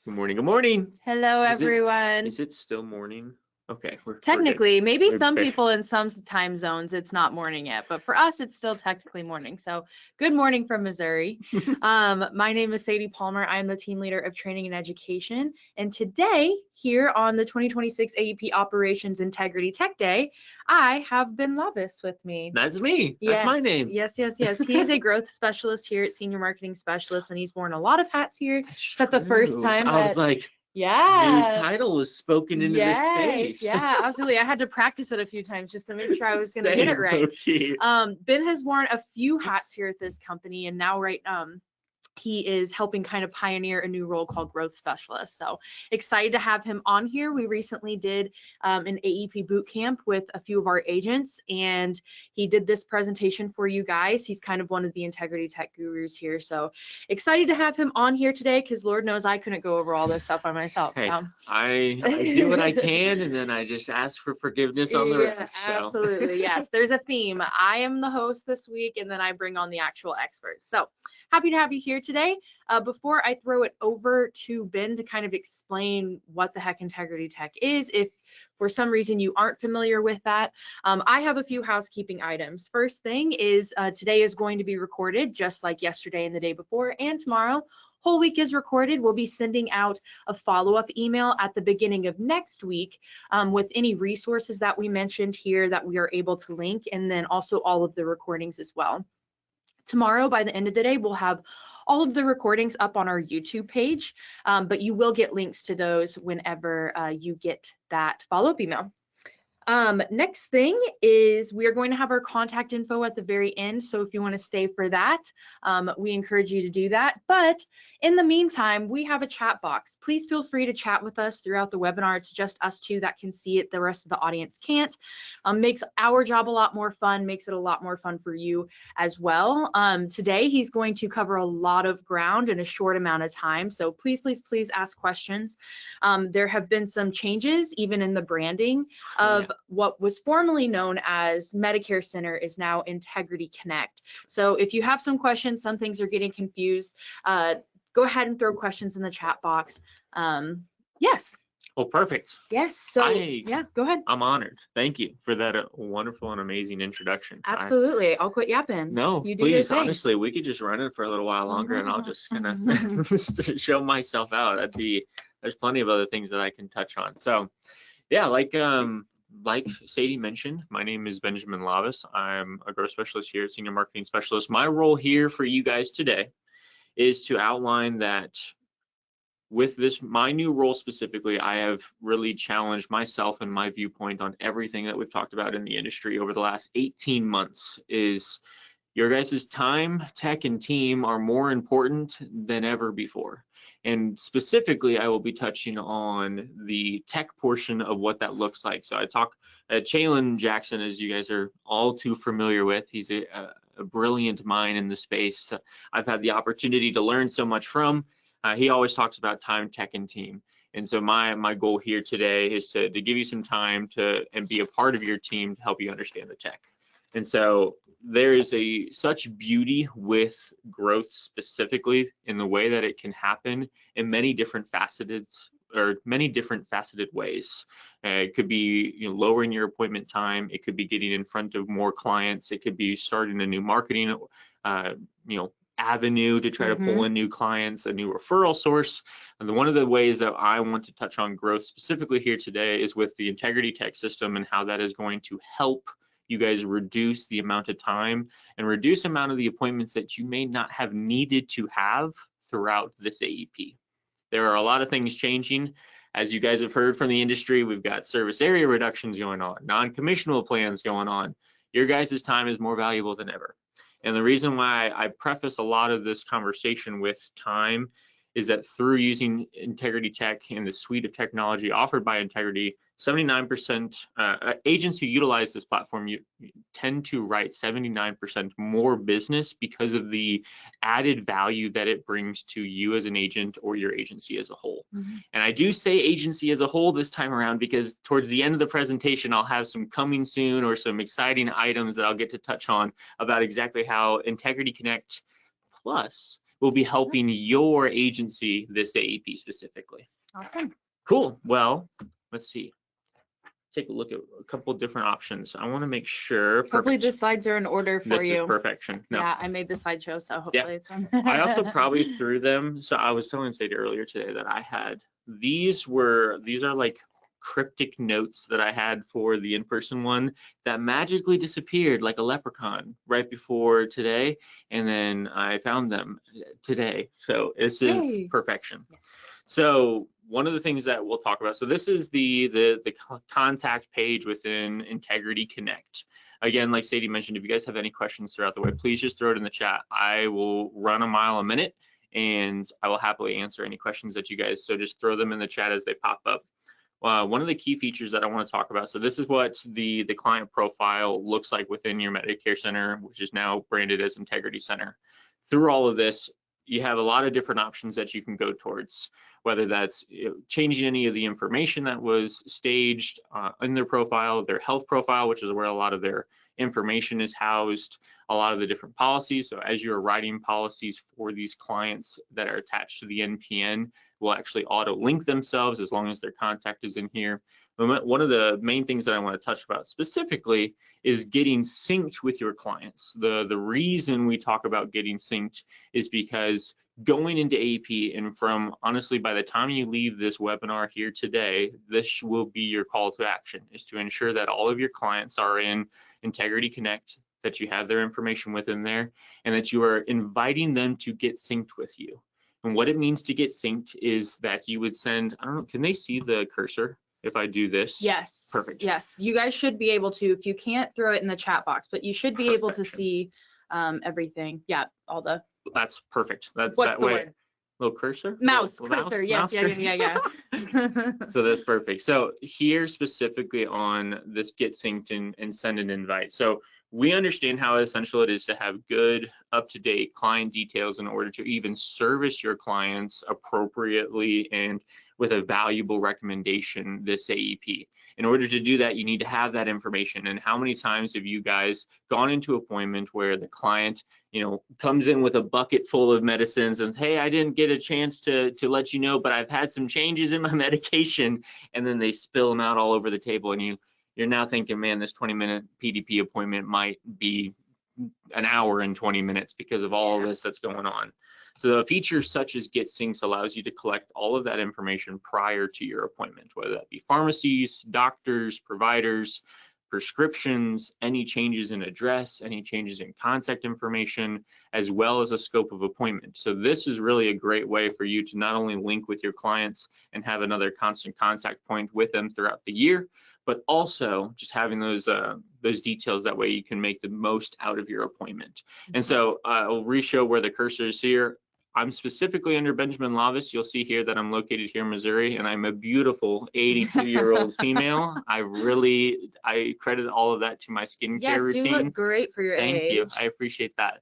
Good morning. Good morning. Hello, Is it everyone. is it still morning? Okay, we're good. Technically, maybe We're some back. people in some time zones, it's not morning yet, but for us, it's still technically morning. So good morning from Missouri. My name is Sadie Palmer. I'm the team leader of training and education. And today, here on the 2026 AEP Operations Integrity Tech Day, I have Ben Lavis with me. That's me. That's my name. Yes. He is a growth specialist here at Senior Marketing Specialist, and he's worn a lot of hats here. It's not the first time I was like, yeah. new title was spoken into this space. Yeah, absolutely. I had to practice it a few times just to make sure I was going to get it Same, right. okay. Ben has worn a few hats here at this company, and now he is helping kind of pioneer a new role called growth specialist. So excited to have him on here. We recently did an AEP boot camp with a few of our agents, and he did this presentation for you guys. He's kind of one of the integrity tech gurus here. So excited to have him on here today, because Lord knows I couldn't go over all this stuff by myself. Hey, I do what I can, and then I just ask for forgiveness on the rest. So. Absolutely, yes. There's a theme. I am the host this week, and then I bring on the actual experts. So happy to have you here today. Before I throw it over to Ben to kind of explain what the heck integrity tech is, if for some reason you aren't familiar with that, I have a few housekeeping items. First thing is today is going to be recorded just like yesterday and the day before and tomorrow. Whole week is recorded. We'll be sending out a follow-up email at the beginning of next week with any resources that we mentioned here that we are able to link, and then also all of the recordings as well. Tomorrow, by the end of the day, we'll have all of the recordings up on our YouTube page, but you will get links to those whenever you get that follow-up email. Next thing is we are going to have our contact info at the very end. So if you want to stay for that, we encourage you to do that. But in the meantime, we have a chat box. Please feel free to chat with us throughout the webinar. It's just us two that can see it. The rest of the audience can't. Makes our job a lot more fun, makes it a lot more fun for you as well. Today, he's going to cover a lot of ground in a short amount of time. So please ask questions. There have been some changes even in the branding of what was formerly known as Medicare Center is now Integrity Connect. So if you have some questions, some things are getting confused, go ahead and throw questions in the chat box. Yes. Well, perfect. Yes. So yeah, go ahead. I'm honored. Thank you for that wonderful and amazing introduction. Absolutely. I'll quit yapping. No, you do please. Honestly, we could just run it for a little while longer, and I'll just kind of show myself out. There's plenty of other things that I can touch on. So, yeah, like Sadie mentioned, my name is Benjamin Lavis. I'm a growth specialist here at Senior Marketing Specialist. My role here for you guys today is to outline that with my new role specifically, I have really challenged myself and my viewpoint on everything that we've talked about in the industry over the last 18 months. Is your guys' time, tech, and team are more important than ever before. And specifically, I will be touching on the tech portion of what that looks like. So I talk, Chalon Jackson, as you guys are all too familiar with, he's a brilliant mind in the space. I've had the opportunity to learn so much from. He always talks about time, tech, and team. And so my goal here today is to give you some time and be a part of your team to help you understand the tech. And so there is such beauty with growth specifically in the way that it can happen in many different faceted ways. It could be lowering your appointment time. It could be getting in front of more clients. It could be starting a new marketing avenue to try to pull in new clients, a new referral source. And one of the ways that I want to touch on growth specifically here today is with the Integrity Tech system and how that is going to help you guys reduce the amount of time and reduce the amount of the appointments that you may not have needed to have throughout this AEP. There are a lot of things changing. As you guys have heard from the industry, we've got service area reductions going on, non-commissionable plans going on. Your guys' time is more valuable than ever. And the reason why I preface a lot of this conversation with time is that through using Integrity Tech and the suite of technology offered by Integrity, 79% agents who utilize this platform you tend to write 79% more business because of the added value that it brings to you as an agent or your agency as a whole. And I do say agency as a whole this time around because towards the end of the presentation, I'll have some coming soon or some exciting items that I'll get to touch on about exactly how Integrity Connect Plus will be helping your agency, this AEP specifically. Awesome. Cool. Well, let's see. Take a look at a couple different options. I want to make sure. Hopefully Perfect. the slides are in order for This you. is perfection. No. Yeah, I made the slideshow, so hopefully it's on. I also probably threw them. So I was telling Sadie earlier today that I had, these are like cryptic notes that I had for the in-person one that magically disappeared like a leprechaun right before today. And then I found them today. So this is perfection. Yeah. So one of the things that we'll talk about, so this is the contact page within Integrity Connect. Again, like Sadie mentioned, if you guys have any questions throughout the way, please just throw it in the chat. I will run a mile a minute and I will happily answer any questions that you guys, so just throw them in the chat as they pop up. One of the key features that I want to talk about, so this is what the client profile looks like within your Medicare Center, which is now branded as Integrity Center. Through all of this, you have a lot of different options that you can go towards, whether that's changing any of the information that was staged in their profile, their health profile, which is where a lot of their information is housed, a lot of the different policies. So as you're writing policies for these clients that are attached to the NPN, will actually auto link themselves as long as their contact is in here. One of the main things that I want to touch about specifically is getting synced with your clients. The reason we talk about getting synced is because going into AEP, and from honestly, by the time you leave this webinar here today, this will be your call to action, is to ensure that all of your clients are in Integrity Connect, that you have their information within there, and that you are inviting them to get synced with you. And what it means to get synced is that you would send, I don't know, can they see the cursor if I do this? Yes. Perfect. Yes. You guys should be able to, if you can't, throw it in the chat box, but you should be able to see everything. Yeah, all the. That's perfect. That's What's that the way. word? Little cursor? Mouse little cursor. Mouse, Yes. Yeah. So that's perfect. So here specifically on this get synced and send an invite. So we understand how essential it is to have good, up-to-date client details in order to even service your clients appropriately and with a valuable recommendation this AEP. In order to do that, you need to have that information. And how many times have you guys gone into an appointment where the client, comes in with a bucket full of medicines and, hey, I didn't get a chance to let you know, but I've had some changes in my medication, and then they spill them out all over the table, and you're now thinking, man, this 20-minute PDP appointment might be an hour and 20 minutes because of all of this that's going on. So a feature such as Get Syncs allows you to collect all of that information prior to your appointment, whether that be pharmacies, doctors, providers, prescriptions, any changes in address, any changes in contact information, as well as a scope of appointment. So this is really a great way for you to not only link with your clients and have another constant contact point with them throughout the year, but also just having those details. That way you can make the most out of your appointment. And so I'll re-show where the cursor is here. I'm specifically under Benjamin Lavis. You'll see here that I'm located here in Missouri, and I'm a beautiful 82-year-old female. I credit all of that to my skincare routine. Yes, you look great for your age. Thank you. I appreciate that.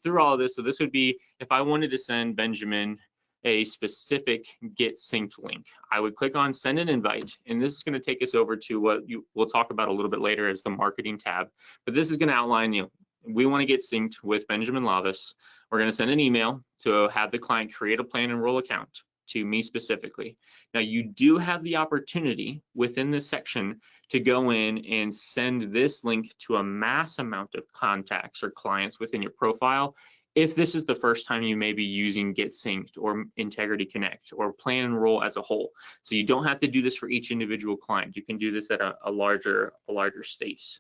Through all of this, so this would be, if I wanted to send Benjamin a specific Get Synced link, I would click on Send an Invite, and this is going to take us over to what we'll talk about a little bit later as the Marketing tab. But this is going to outline, we want to get synced with Benjamin Lavis. We're going to send an email to have the client create a plan enroll account to me specifically. Now, you do have the opportunity within this section to go in and send this link to a mass amount of contacts or clients within your profile, if this is the first time you may be using Get Synced or Integrity Connect or Plan Enroll as a whole. So you don't have to do this for each individual client. You can do this at a larger space.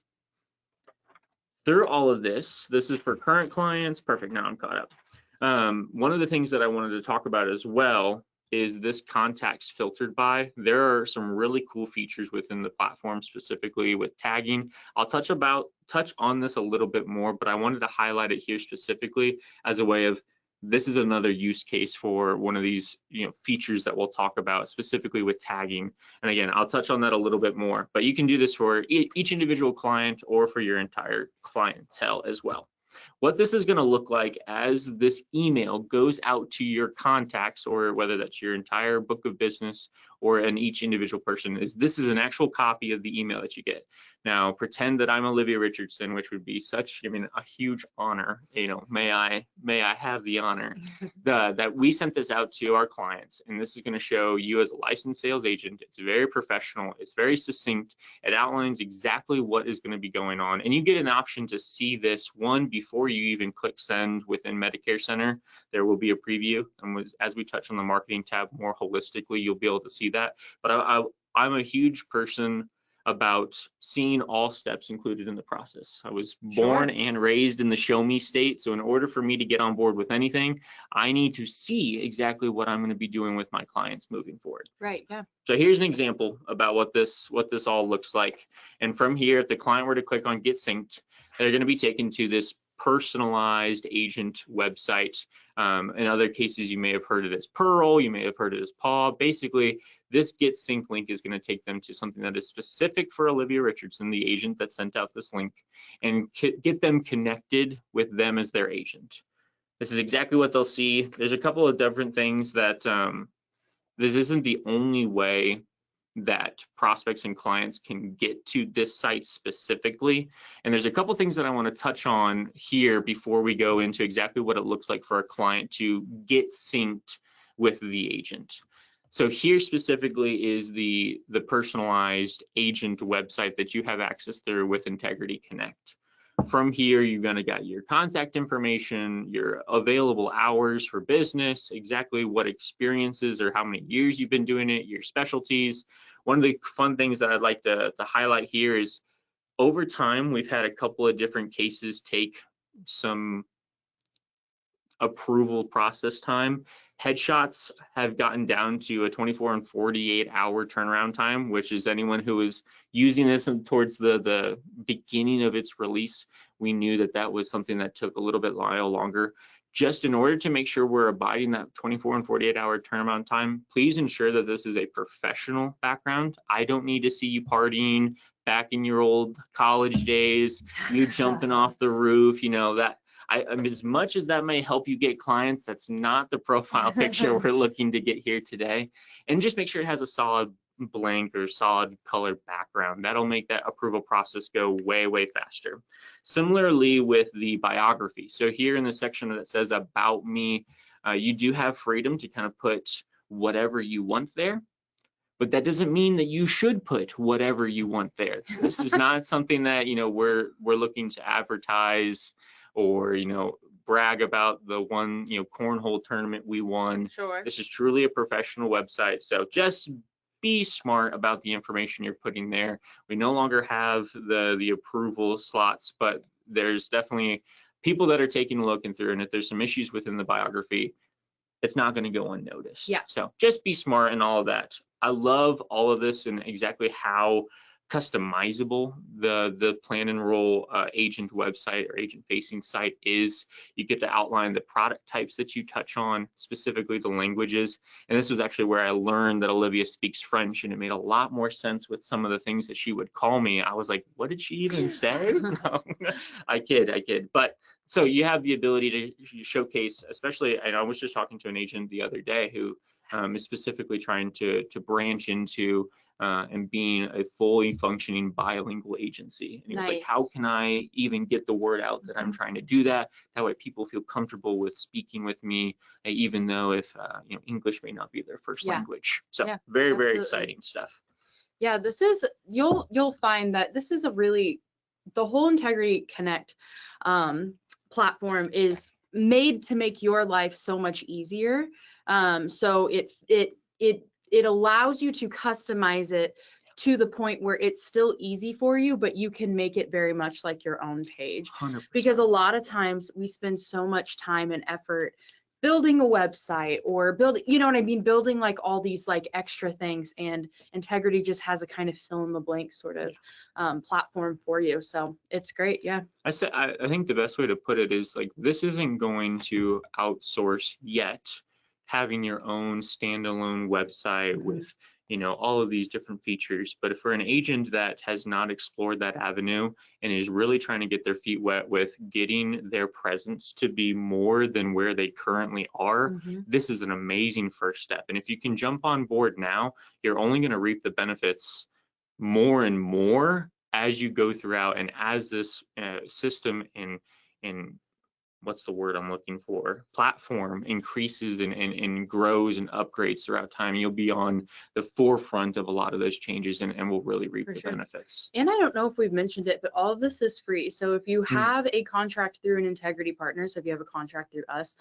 Through all of this is for current clients. Perfect, now I'm caught up. One of the things that I wanted to talk about as well is this contacts filtered by. There are some really cool features within the platform, specifically with tagging. I'll touch on this a little bit more, but I wanted to highlight it here specifically as a way of, this is another use case for one of these features that we'll talk about specifically with tagging. And again, I'll touch on that a little bit more, but you can do this for each individual client or for your entire clientele as well. What this is going to look like as this email goes out to your contacts, or whether that's your entire book of business or in each individual person is this is an actual copy of the email that you get. Now, pretend that I'm Olivia Richardson, which would be such, I mean, a huge honor. You know, may I have the honor that we sent this out to our clients, and this is going to show you as a licensed sales agent. It's very professional. It's very succinct. It outlines exactly what is going to be going on, and you get an option to see this one before you even click send within Medicare Center. There will be a preview, and as we touch on the marketing tab more holistically, you'll be able to see that. But I'm a huge person about seeing all steps included in the process. I was born and raised in the show me state. So in order for me to get on board with anything, I need to see exactly what I'm going to be doing with my clients moving forward. Right. Yeah. So here's an example about what this all looks like. And from here, if the client were to click on Get Synced, they're going to be taken to this personalized agent website. In other cases, you may have heard it as Pearl, you may have heard it as Paw. Basically, this Get Synced link is going to take them to something that is specific for Olivia Richardson, the agent that sent out this link, and get them connected with them as their agent. This is exactly what they'll see. There's a couple of different things that this isn't the only way that prospects and clients can get to this site specifically. And there's a couple things that I want to touch on here before we go into exactly what it looks like for a client to get synced with the agent. So here specifically is the personalized agent website that you have access through with Integrity Connect. From here, you're going to get your contact information, your available hours for business, exactly what experiences or how many years you've been doing it, your specialties. One of the fun things that I'd like to highlight here is over time, we've had a couple of different cases take some approval process time. Headshots have gotten down to a 24 and 48 hour turnaround time, which is anyone who is using this towards the beginning of its release. We knew that that was something that took a little bit longer. Just in order to make sure we're abiding that 24 and 48 hour turnaround time, please ensure that this is a professional background. I don't need to see you partying back in your old college days, you jumping off the roof, you know, that. As much as that may help you get clients, that's not the profile picture we're looking to get here today. And just make sure it has a solid blank or solid colored background. That'll make that approval process go way, way faster. Similarly with the biography. So here in the section that says about me, you do have freedom to kind of put whatever you want there. But that doesn't mean that you should put whatever you want there. This is not something that, you know, we're looking to advertise or, you know, brag about the one, you know, cornhole tournament we won. Sure. This is truly a professional website. So just be smart about the information you're putting there. We no longer have the approval slots, but there's definitely people that are taking a look and through. And if there's some issues within the biography, it's not going to go unnoticed. Yeah. So just be smart and all of that. I love all of this and exactly how customizable the plan enroll agent website or agent facing site is. You get to outline the product types that you touch on, specifically the languages. And this was actually where I learned that Olivia speaks French, and it made a lot more sense with some of the things that she would call me. I was like, what did she even say? No, I kid. But so you have the ability to showcase, especially, and I was just talking to an agent the other day who is specifically trying to branch into and being a fully functioning bilingual agency. And he was like, how can I even get the word out that I'm trying to do that? That way people feel comfortable with speaking with me, even though if you know, English may not be their first language. So very, very exciting stuff. Yeah, this is, you'll find that this is a really, the whole Integrity Connect platform is made to make your life so much easier. So it allows you to customize it to the point where it's still easy for you, but you can make it very much like your own page. 100%. Because a lot of times we spend so much time and effort building a website or building, you know what I mean, building like all these like extra things, and Integrity just has a kind of fill in the blank sort of platform for you. So it's great. Yeah. I think the best way to put it is like, this isn't going to outsource yet having your own standalone website with, you know, all of these different features. But for an agent that has not explored that avenue and is really trying to get their feet wet with getting their presence to be more than where they currently are, this is an amazing first step. And if you can jump on board now, you're only going to reap the benefits more and more as you go throughout, and as this system and what's the word I'm looking for, platform increases and grows and upgrades throughout time, you'll be on the forefront of a lot of those changes and will really reap the benefits. And I don't know if we've mentioned it, but all of this is free. So if you have a contract through an integrity partner, so if you have a contract through us,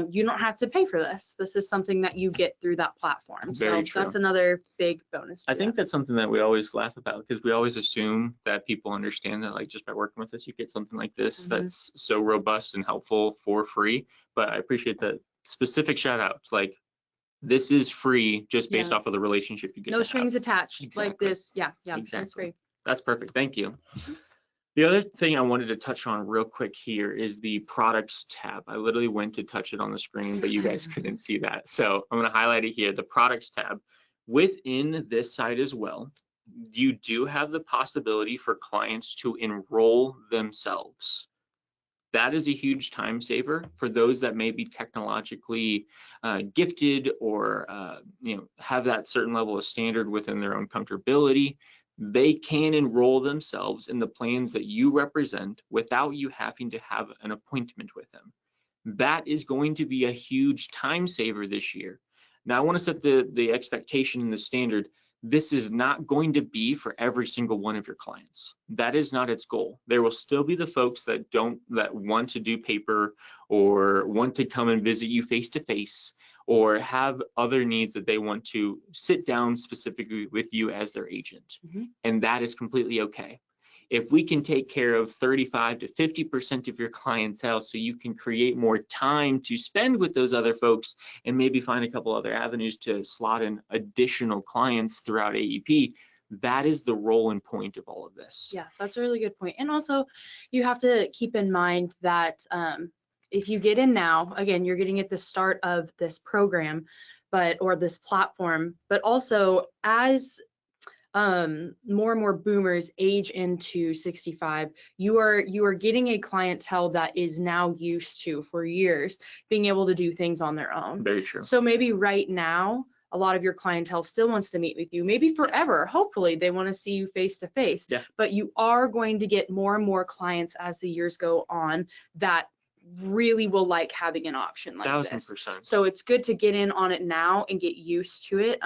you don't have to pay for this. This is something that you get through that platform. Very so true. That's another big bonus. I think that's something that we always laugh about, because we always assume that people understand that, like, just by working with us, you get something like this that's so robust and helpful for free. But I appreciate that specific shout out. Like, this is free just based off of the relationship you get. No strings attached. Exactly. Like this. Yeah, exactly. That's free. That's perfect. Thank you. The other thing I wanted to touch on real quick here is the products tab. I literally went to touch it on the screen, but you guys couldn't see that. So I'm going to highlight it here, the products tab. Within this site as well, you do have the possibility for clients to enroll themselves. That is a huge time saver for those that may be technologically gifted, or you know, have that certain level of standard within their own comfortability. They can enroll themselves in the plans that you represent without you having to have an appointment with them. That is going to be a huge time saver this year. Now, I want to set the expectation and the standard. This is not going to be for every single one of your clients. That is not its goal. There will still be the folks that want to do paper, or want to come and visit you face to face, or have other needs that they want to sit down specifically with you as their agent. And that is completely okay. If we can take care of 35 to 50% of your clientele, so you can create more time to spend with those other folks, and maybe find a couple other avenues to slot in additional clients throughout AEP, that is the role and point of all of this. Yeah, that's a really good point. And also, you have to keep in mind that if you get in now, again, you're getting at the start of this program, or this platform, but also as more and more boomers age into 65, you are getting a clientele that is now used to, for years, being able to do things on their own. Very true. So maybe right now, a lot of your clientele still wants to meet with you, maybe forever. Hopefully they want to see you face to face. But you are going to get more and more clients as the years go on that really will like having an option like 1000%. this. So it's good to get in on it now and get used to it.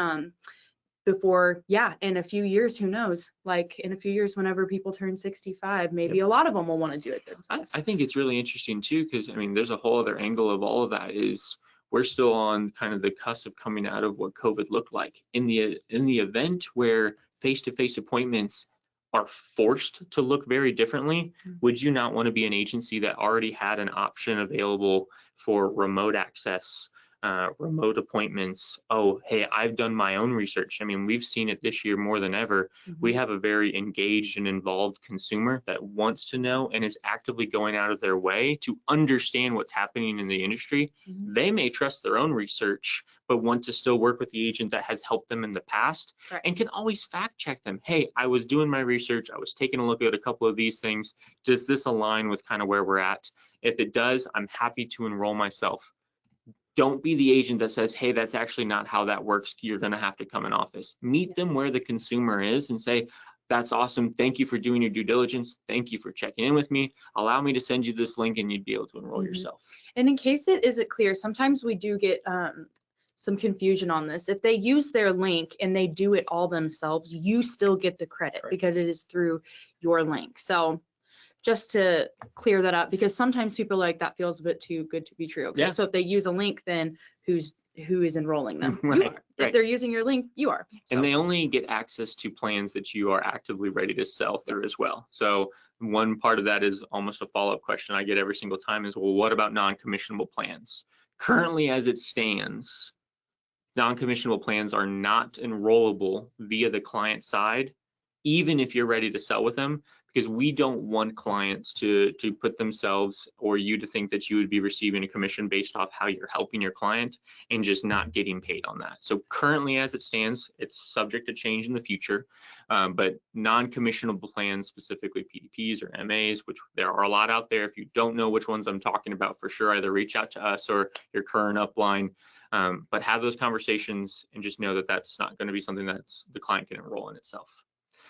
Before, in a few years, who knows? Like, in a few years, whenever people turn 65, maybe a lot of them will want to do it themselves. I think it's really interesting too, because I mean, there's a whole other angle of all of that. Is we're still on kind of the cusp of coming out of what COVID looked like. In the event where face-to-face appointments are forced to look very differently, would you not want to be an agency that already had an option available for remote access, remote appointments? Oh, hey, I've done my own research. I mean, we've seen it this year more than ever. We have a very engaged and involved consumer that wants to know and is actively going out of their way to understand what's happening in the industry. They may trust their own research, but want to still work with the agent that has helped them in the past, and can always fact check them. Hey, I was doing my research. I was taking a look at a couple of these things. Does this align with kind of where we're at? If it does, I'm happy to enroll myself. Don't be the agent that says, hey, that's actually not how that works. You're going to have to come in office. Meet them where the consumer is and say, that's awesome. Thank you for doing your due diligence. Thank you for checking in with me. Allow me to send you this link and you'd be able to enroll yourself. And in case it isn't clear, sometimes we do get some confusion on this. If they use their link and they do it all themselves, you still get the credit because it is through your link. So just to clear that up, because sometimes people are like, that feels a bit too good to be true. Okay, so if they use a link, then who is enrolling them? You are. If they're using your link, you are. So. And they only get access to plans that you are actively ready to sell through as well. So one part of that is almost a follow-up question I get every single time is, well, what about non-commissionable plans? Currently, as it stands, non-commissionable plans are not enrollable via the client side, even if you're ready to sell with them, because we don't want clients to put themselves or you to think that you would be receiving a commission based off how you're helping your client and just not getting paid on that. So currently as it stands, it's subject to change in the future, but non-commissionable plans, specifically PDPs or MAs, which there are a lot out there. If you don't know which ones I'm talking about, for sure, either reach out to us or your current upline, but have those conversations and just know that that's not going to be something that's the client can enroll in itself.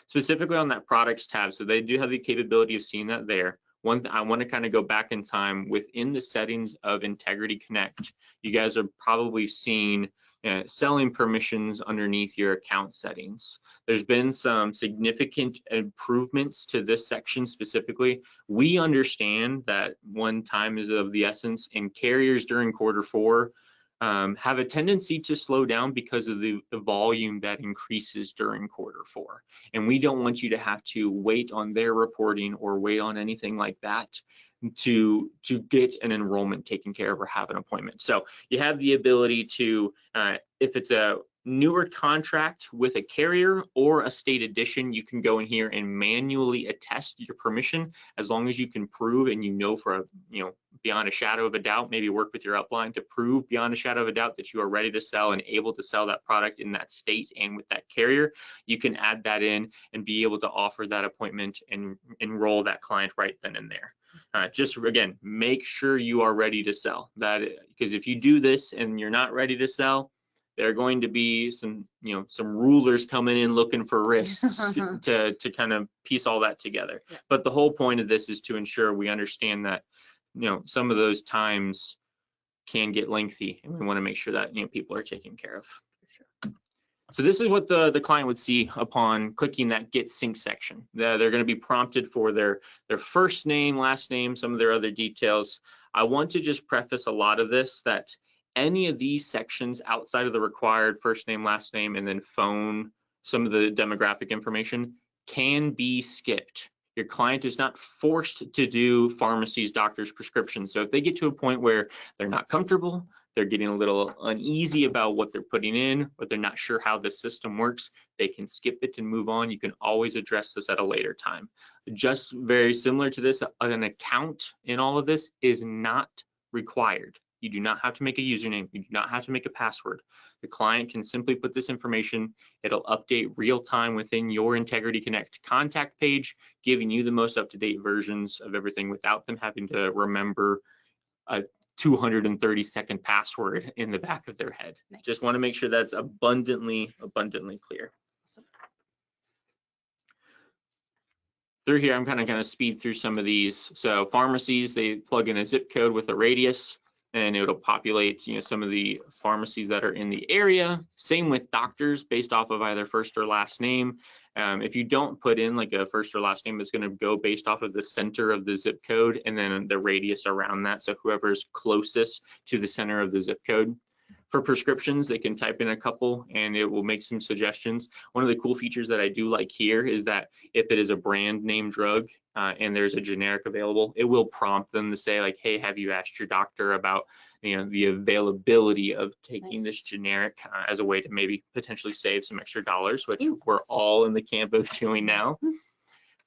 Specifically on that products tab, so they do have the capability of seeing that there. I want to kind of go back in time within the settings of Integrity Connect. You guys are probably seeing selling permissions underneath your account settings. There's been some significant improvements to this section specifically. We understand that one time is of the essence, and carriers during Q4 have a tendency to slow down because of the volume that increases during Q4. And we don't want you to have to wait on their reporting or wait on anything like that to get an enrollment taken care of or have an appointment. So you have the ability to, if it's a newer contract with a carrier or a state edition, you can go in here and manually attest your permission, as long as you can prove and for beyond a shadow of a doubt, maybe work with your upline to prove beyond a shadow of a doubt that you are ready to sell and able to sell that product in that state and with that carrier. You can add that in and be able to offer that appointment and enroll that client right then and there. Just again, make sure you are ready to sell that, because if you do this and you're not ready to sell, there are going to be some rulers coming in looking for wrists to kind of piece all that together. Yeah. But the whole point of this is to ensure we understand that, some of those times can get lengthy, and we want to make sure that, people are taken care of. For sure. So this is what the client would see upon clicking that Get Sync section. They're going to be prompted for their first name, last name, some of their other details. I want to just preface a lot of this that any of these sections outside of the required first name, last name, and then phone, some of the demographic information can be skipped. Your client is not forced to do pharmacies, doctors, prescriptions. So if they get to a point where they're not comfortable, they're getting a little uneasy about what they're putting in, but they're not sure how the system works, they can skip it and move on. You can always address this at a later time. Just very similar to this, an account in all of this is not required. You do not have to make a username. You do not have to make a password. The client can simply put this information. It'll update real time within your Integrity Connect contact page, giving you the most up-to-date versions of everything without them having to remember a 230-second password in the back of their head. Nice. Just want to make sure that's abundantly clear. Awesome. Through here, I'm kind of going to speed through some of these. So pharmacies, they plug in a zip code with a radius, and it'll populate some of the pharmacies that are in the area. Same with doctors, based off of either first or last name. If you don't put in like a first or last name, it's going to go based off of the center of the zip code and then the radius around that. So whoever's closest to the center of the zip code. For prescriptions, they can type in a couple and it will make some suggestions. One of the cool features that I do like here is that if it is a brand name drug and there's a generic available, it will prompt them to say like, hey, have you asked your doctor about the availability of taking this generic as a way to maybe potentially save some extra dollars, which we're all in the camp of doing now.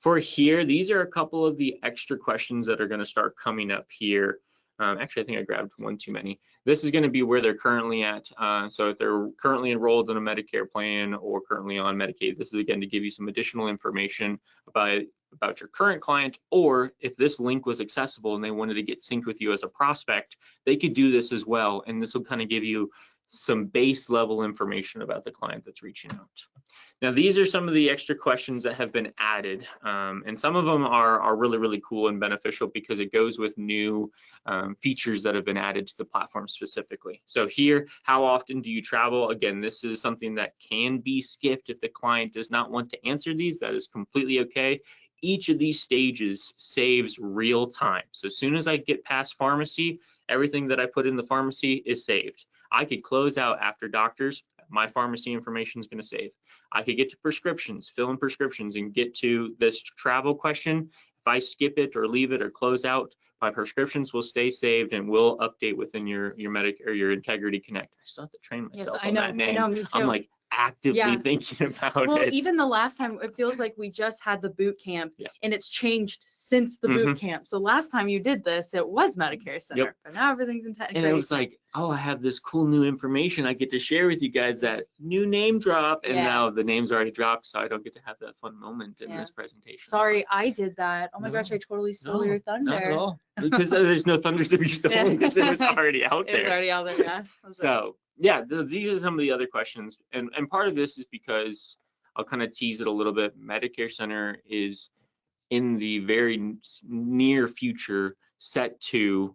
For here, these are a couple of the extra questions that are going to start coming up here. Actually, I think I grabbed one too many. This is going to be where they're currently at. So if they're currently enrolled in a Medicare plan or currently on Medicaid, this is again to give you some additional information about your current client, or if this link was accessible and they wanted to get synced with you as a prospect, they could do this as well. And this will kind of give you some base level information about the client that's reaching out. Now, these are some of the extra questions that have been added, and some of them are really cool and beneficial because it goes with new features that have been added to the platform specifically. So here, how often do you travel? Again, this is something that can be skipped if the client does not want to answer these. That is completely okay. Each of these stages saves real time. So as soon as I get past pharmacy, everything that I put in the pharmacy is saved. I could close out after doctors. My pharmacy information is going to save. I could get to prescriptions, fill in prescriptions, and get to this travel question. If I skip it or leave it or close out, my prescriptions will stay saved and will update within your Medicare or your Integrity Connect. I still have to train myself on that name. I know, me too. I'm like, actively thinking about Well, it. even the last time, it feels like we just had the boot camp, Yeah. and it's changed since the boot camp. So last time you did this, it was Medicare Center, but now everything's in And it was like, oh, I have this cool new information I get to share with you guys, that new name drop, and now the name's already dropped, so I don't get to have that fun moment in this presentation. Sorry, I did that. Oh my gosh, I totally stole your thunder. Not at all. Because there's no thunder to be stolen, because it was already out there. It was already out there, yeah. So yeah, these are some of the other questions, and part of this is because I'll kind of tease it a little bit. Medicare Center is in the very near future set to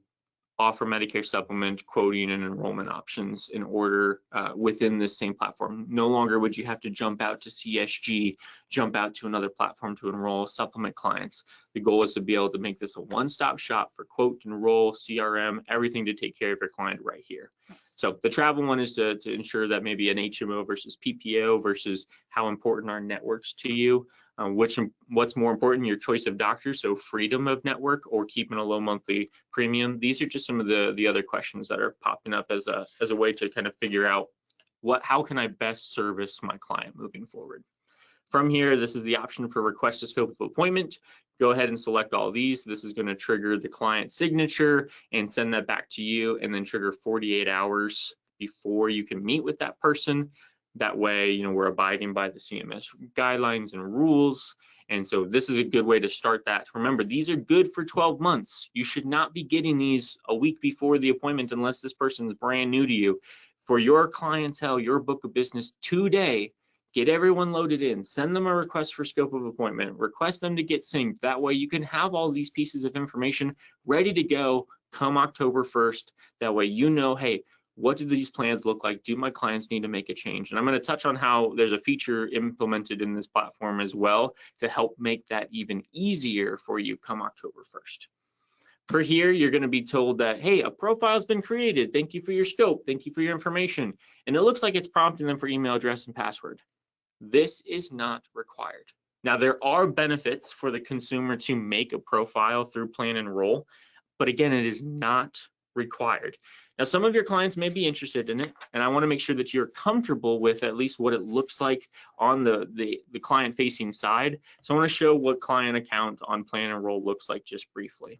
offer Medicare supplement, quoting, and enrollment options in order within this same platform. No longer would you have to jump out to CSG, jump out to another platform to enroll supplement clients. The goal is to be able to make this a one-stop shop for quote, enroll, CRM, everything to take care of your client right here. Nice. So the travel one is to ensure that maybe an HMO versus PPO versus how important are networks to you. What's more important, your choice of doctor, so freedom of network or keeping a low monthly premium. These are just some of the other questions that are popping up as a way to kind of figure out how can I best service my client moving forward. From here, this is the option for request a scope of appointment. Go ahead and select all these. This is going to trigger the client signature and send that back to you, and then trigger 48 hours before you can meet with that person. That way, we're abiding by the CMS guidelines and rules. And so this is a good way to start that. Remember, these are good for 12 months. You should not be getting these a week before the appointment unless this person is brand new to you. For your clientele, your book of business today, get everyone loaded in, send them a request for scope of appointment, request them to get synced. That way you can have all these pieces of information ready to go come October 1st. That way hey, what do these plans look like? Do my clients need to make a change? And I'm going to touch on how there's a feature implemented in this platform as well to help make that even easier for you come October 1st. For here, you're going to be told that, hey, a profile's been created. Thank you for your scope. Thank you for your information. And it looks like it's prompting them for email address and password. This is not required. Now, there are benefits for the consumer to make a profile through Plan Enroll, but again, it is not required. Now, some of your clients may be interested in it, and I want to make sure that you're comfortable with at least what it looks like on the client-facing side. So I want to show what client account on Plan Enroll looks like just briefly.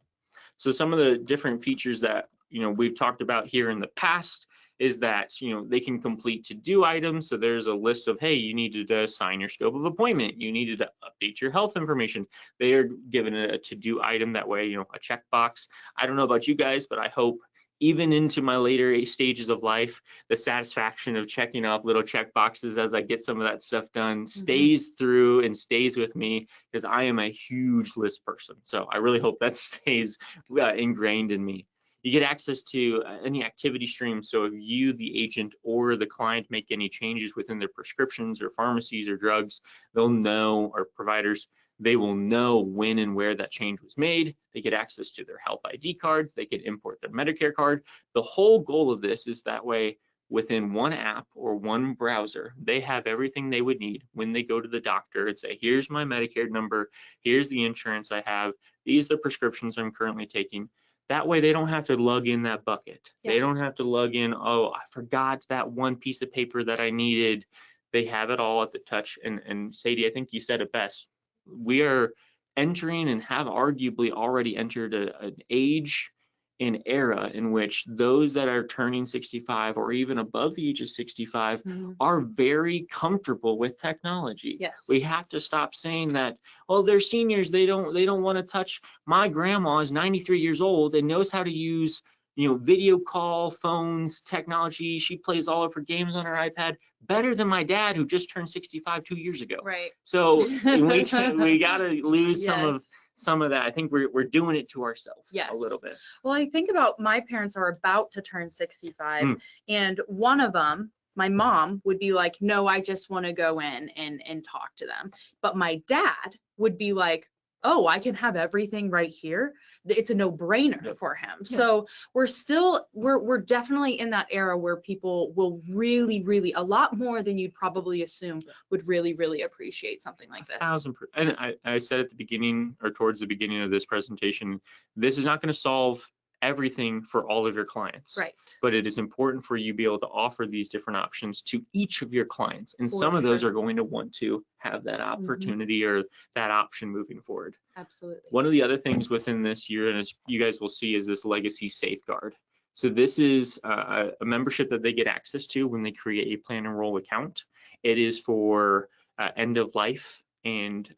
So some of the different features that we've talked about here in the past is that they can complete to-do items. So there's a list of, hey, you needed to sign your scope of appointment, you needed to update your health information. They are given a to-do item, that way a checkbox. I don't know about you guys, but I hope even into my later stages of life, the satisfaction of checking off little check boxes as I get some of that stuff done stays through and stays with me, because I am a huge list person. So I really hope that stays ingrained in me. You get access to any activity stream. So if you, the agent, or the client make any changes within their prescriptions or pharmacies or drugs, they'll know, or providers, they will know when and where that change was made. They get access to their health ID cards. They can import their Medicare card. The whole goal of this is that way within one app or one browser, they have everything they would need when they go to the doctor and say, here's my Medicare number, here's the insurance I have, these are the prescriptions I'm currently taking. That way they don't have to lug in that bucket. Yeah. They don't have to lug in, oh, I forgot that one piece of paper that I needed. They have it all at the touch. And Sadie, I think you said it best. We are entering and have arguably already entered an age and era in which those that are turning 65 or even above the age of 65 are very comfortable with technology. Yes. We have to stop saying that, oh, they're seniors, they don't want to touch. My grandma is 93 years old and knows how to use video call, phones, technology. She plays all of her games on her iPad better than my dad, who just turned 65 2 years ago. Right. So we got to lose some of that. I think we're doing it to ourselves a little bit. Well, I think about my parents are about to turn 65, and one of them, my mom, would be like, no, I just want to go in and talk to them. But my dad would be like, oh, I can have everything right here. It's a no-brainer for him. Yeah. So we're definitely in that era where people will really, a lot more than you'd probably assume, would really appreciate something like this. 1000%. And I said at the beginning, or towards the beginning of this presentation, this is not going to solve everything for all of your clients. Right. But it is important for you to be able to offer these different options to each of your clients. And For some of those sure. are going to want to have that opportunity or that option moving forward. Absolutely. One of the other things within this year, and as you guys will see, is this legacy safeguard. So this is a membership that they get access to when they create a plan and roll account. It is for end of life and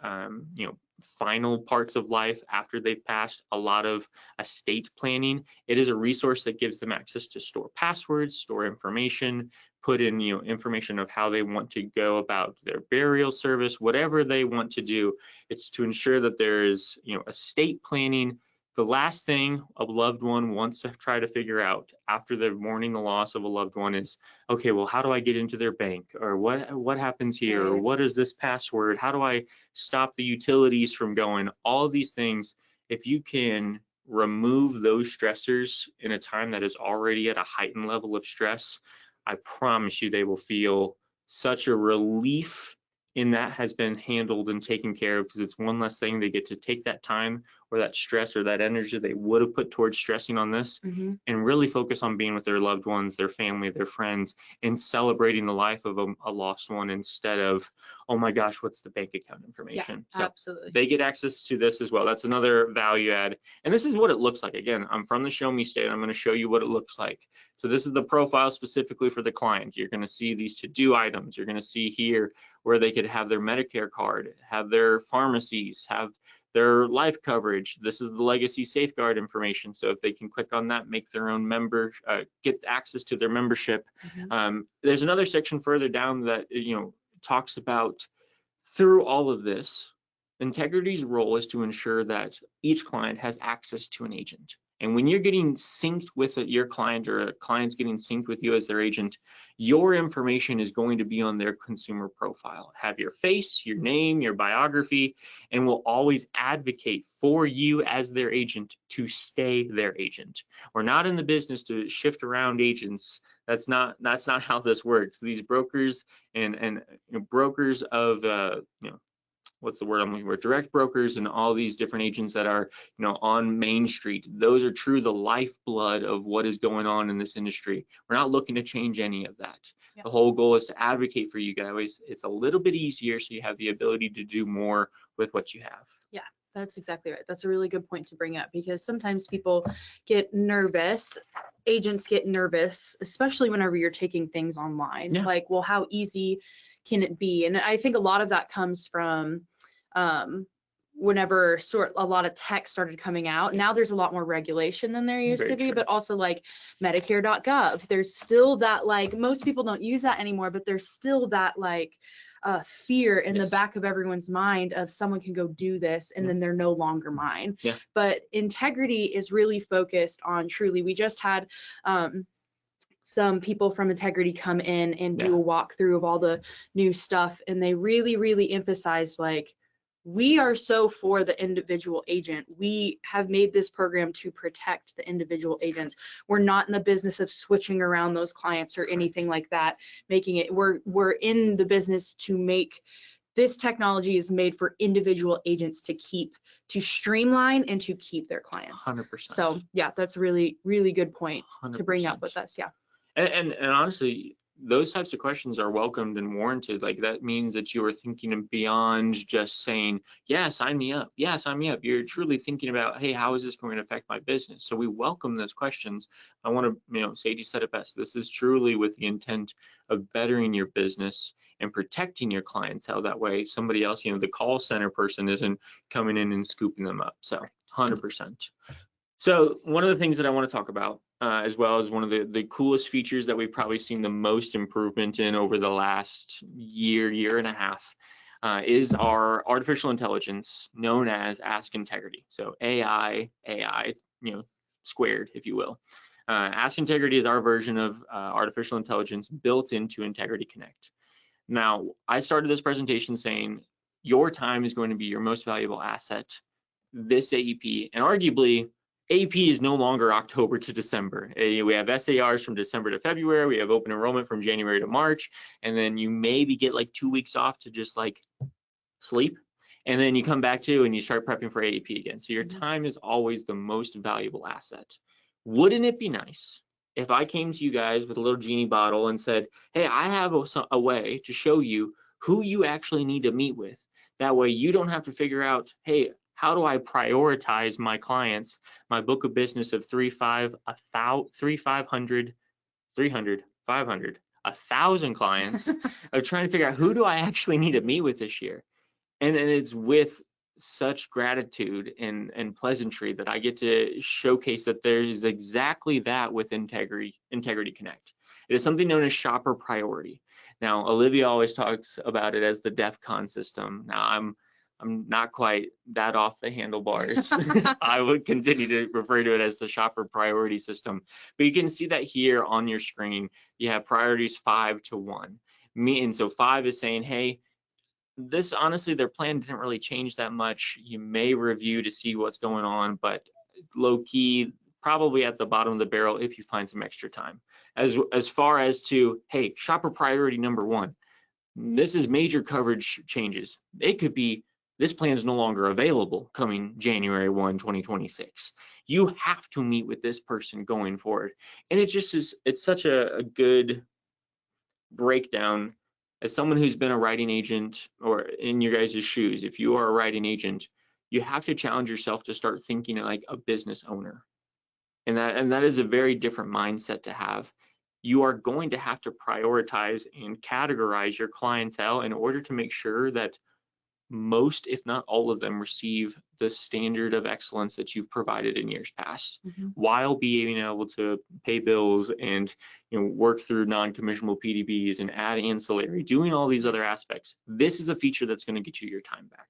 final parts of life after they've passed, a lot of estate planning. It is a resource that gives them access to store passwords, store information, put in information of how they want to go about their burial service, whatever they want to do. It's to ensure that there is estate planning. The last thing a loved one wants to try to figure out after they're mourning the loss of a loved one is, okay, well, how do I get into their bank? Or what happens here? Or what is this password? How do I stop the utilities from going? All of these things, if you can remove those stressors in a time that is already at a heightened level of stress, I promise you they will feel such a relief in that has been handled and taken care of, because it's one less thing they get to take that time or that stress or that energy they would have put towards stressing on this and really focus on being with their loved ones, their family, their friends, and celebrating the life of a lost one instead of, oh my gosh, what's the bank account information? Yeah, absolutely. They get access to this as well. That's another value add. And this is what it looks like. Again, I'm from the Show Me State. I'm going to show you what it looks like. So this is the profile specifically for the client. You're going to see these to-do items. You're going to see here where they could have their Medicare card, have their pharmacies, have their life coverage. This is the legacy safeguard information. So if they can click on that, make their own member, get access to their membership. There's another section further down that talks about, through all of this, Integrity's role is to ensure that each client has access to an agent. And when you're getting synced with your client, or a client's getting synced with you as their agent, your information is going to be on their consumer profile. Have your face, your name, your biography, and will always advocate for you as their agent to stay their agent. We're not in the business to shift around agents. That's not how this works. These brokers and brokers of what's the word I'm looking for? Direct brokers and all these different agents that are, on Main Street. Those are true the lifeblood of what is going on in this industry. We're not looking to change any of that. Yeah. The whole goal is to advocate for you guys. It's a little bit easier, so you have the ability to do more with what you have. Yeah, that's exactly right. That's a really good point to bring up, because sometimes people get nervous. Agents get nervous, especially whenever you're taking things online. Yeah. Like, well, how easy can it be? And I think a lot of that comes from whenever a lot of tech started coming out. Now there's a lot more regulation than there used to be, but also like Medicare.gov. There's still that, like, most people don't use that anymore, but there's still that like fear in the back of everyone's mind of someone can go do this and then they're no longer mine. Yeah. But Integrity is really focused on truly. We just had some people from Integrity come in and do a walkthrough of all the new stuff, and they really emphasized, like, we are so for the individual agent. We have made this program to protect the individual agents. We're not in the business of switching around those clients or anything like that, making it, we're in the business to make this technology is made for individual agents to streamline and to keep their clients. 100%. So yeah, that's a really good point 100%. To bring up with us. Yeah. And honestly, those types of questions are welcomed and warranted. Like, that means that you are thinking beyond just saying, yeah, sign me up. Yeah, sign me up. You're truly thinking about, hey, how is this going to affect my business? So we welcome those questions. I want to, Sadie said it best. This is truly with the intent of bettering your business and protecting your clientele. That way somebody else, the call center person isn't coming in and scooping them up. So 100%. So one of the things that I want to talk about, as well as one of the coolest features that we've probably seen the most improvement in over the last year and a half, is our artificial intelligence known as Ask Integrity. So AI, squared, if you will. Ask Integrity is our version of artificial intelligence built into Integrity Connect. Now, I started this presentation saying your time is going to be your most valuable asset this AEP, and arguably AEP is no longer October to December. We have SARs from December to February. We have open enrollment from January to March. And then you maybe get like 2 weeks off to just like sleep. And then you come back to and you start prepping for AEP again. So your time is always the most valuable asset. Wouldn't it be nice if I came to you guys with a little genie bottle and said, hey, I have a way to show you who you actually need to meet with. That way you don't have to figure out, hey, how do I prioritize my clients, my book of business of 1,000 clients of trying to figure out who do I actually need to meet with this year. And it's with such gratitude and pleasantry that I get to showcase that there's exactly that with Integrity Connect. It is something known as shopper priority. Now, Olivia always talks about it as the DEF CON system. Now, I'm not quite that off the handlebars. I would continue to refer to it as the shopper priority system. But you can see that here on your screen. You have priorities 5 to 1. And so 5 is saying, hey, this honestly, their plan didn't really change that much. You may review to see what's going on, but low key, probably at the bottom of the barrel if you find some extra time. As far as to, hey, shopper priority number 1, this is major coverage changes. It could be this plan is no longer available coming January 1, 2026. You have to meet with this person going forward. And it just is, it's such a good breakdown. As someone who's been a writing agent, or in your guys' shoes, if you are a writing agent, you have to challenge yourself to start thinking like a business owner. And that is a very different mindset to have. You are going to have to prioritize and categorize your clientele in order to make sure that most, if not all of them, receive the standard of excellence that you've provided in years past, while being able to pay bills and work through non-commissionable PDBs and add ancillary, doing all these other aspects. This is a feature that's going to get you your time back.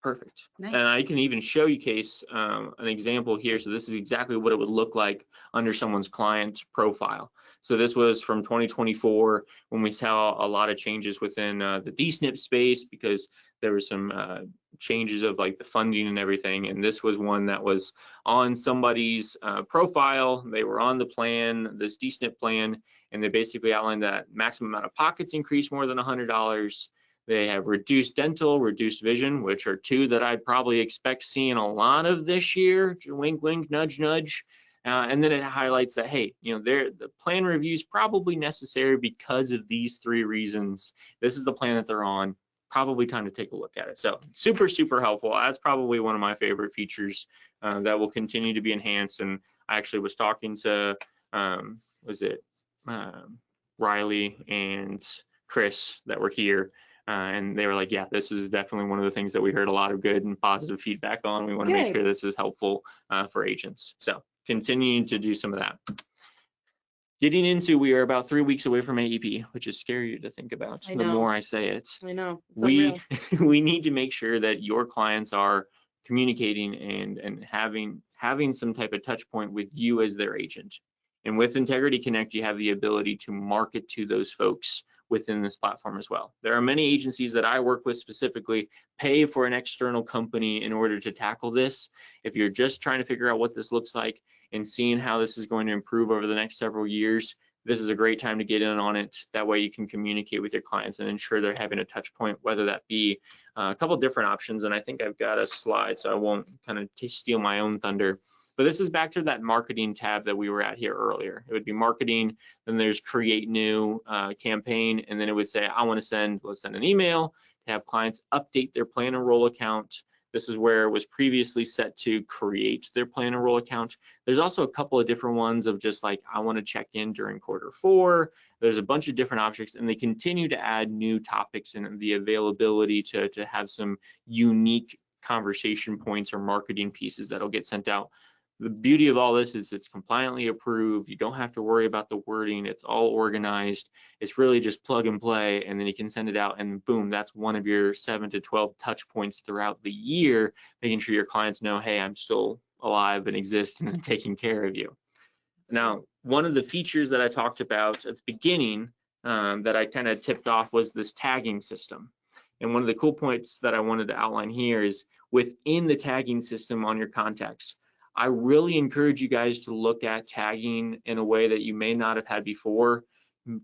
Perfect. Nice. And I can even show you an example here. So this is exactly what it would look like under someone's client profile. So this was from 2024 when we saw a lot of changes within the DSNP space, because there were some changes of like the funding and everything. And this was one that was on somebody's profile. They were on the plan, this DSNP plan, and they basically outlined that maximum amount of pockets increased more than $100. They have reduced dental, reduced vision, which are two that I'd probably expect seeing a lot of this year. Wink, wink, nudge, nudge. And then it highlights that, hey, the plan review is probably necessary because of these 3 reasons. This is the plan that they're on. Probably time to take a look at it. So super, super helpful. That's probably one of my favorite features that will continue to be enhanced. And I actually was talking to, Riley and Chris that were here. And they were like, yeah, this is definitely one of the things that we heard a lot of good and positive feedback on. We want to make sure this is helpful for agents. So continuing to do some of that. Getting into, we are about 3 weeks away from AEP, which is scary to think about. The more I say it. I know. We need to make sure that your clients are communicating and having some type of touch point with you as their agent. And with Integrity Connect, you have the ability to market to those folks within this platform as well. There are many agencies that I work with specifically pay for an external company in order to tackle this. If you're just trying to figure out what this looks like and seeing how this is going to improve over the next several years, this is a great time to get in on it. That way you can communicate with your clients and ensure they're having a touch point, whether that be a couple different options. And I think I've got a slide, so I won't kind of steal my own thunder. But this is back to that marketing tab that we were at here earlier. It would be marketing, then there's create new campaign, and then it would say, I want to let's send an email to have clients update their plan enroll account. This is where it was previously set to create their plan enroll account. There's also a couple of different ones of just like, I want to check in during Q4. There's a bunch of different objects, and they continue to add new topics and the availability to have some unique conversation points or marketing pieces that'll get sent out. The beauty of all this is it's compliantly approved. You don't have to worry about the wording. It's all organized. It's really just plug and play, and then you can send it out, and boom, that's one of your 7 to 12 touch points throughout the year, making sure your clients know, hey, I'm still alive and exist and taking care of you. Now, one of the features that I talked about at the beginning that I kind of tipped off was this tagging system. And one of the cool points that I wanted to outline here is within the tagging system on your contacts, I really encourage you guys to look at tagging in a way that you may not have had before,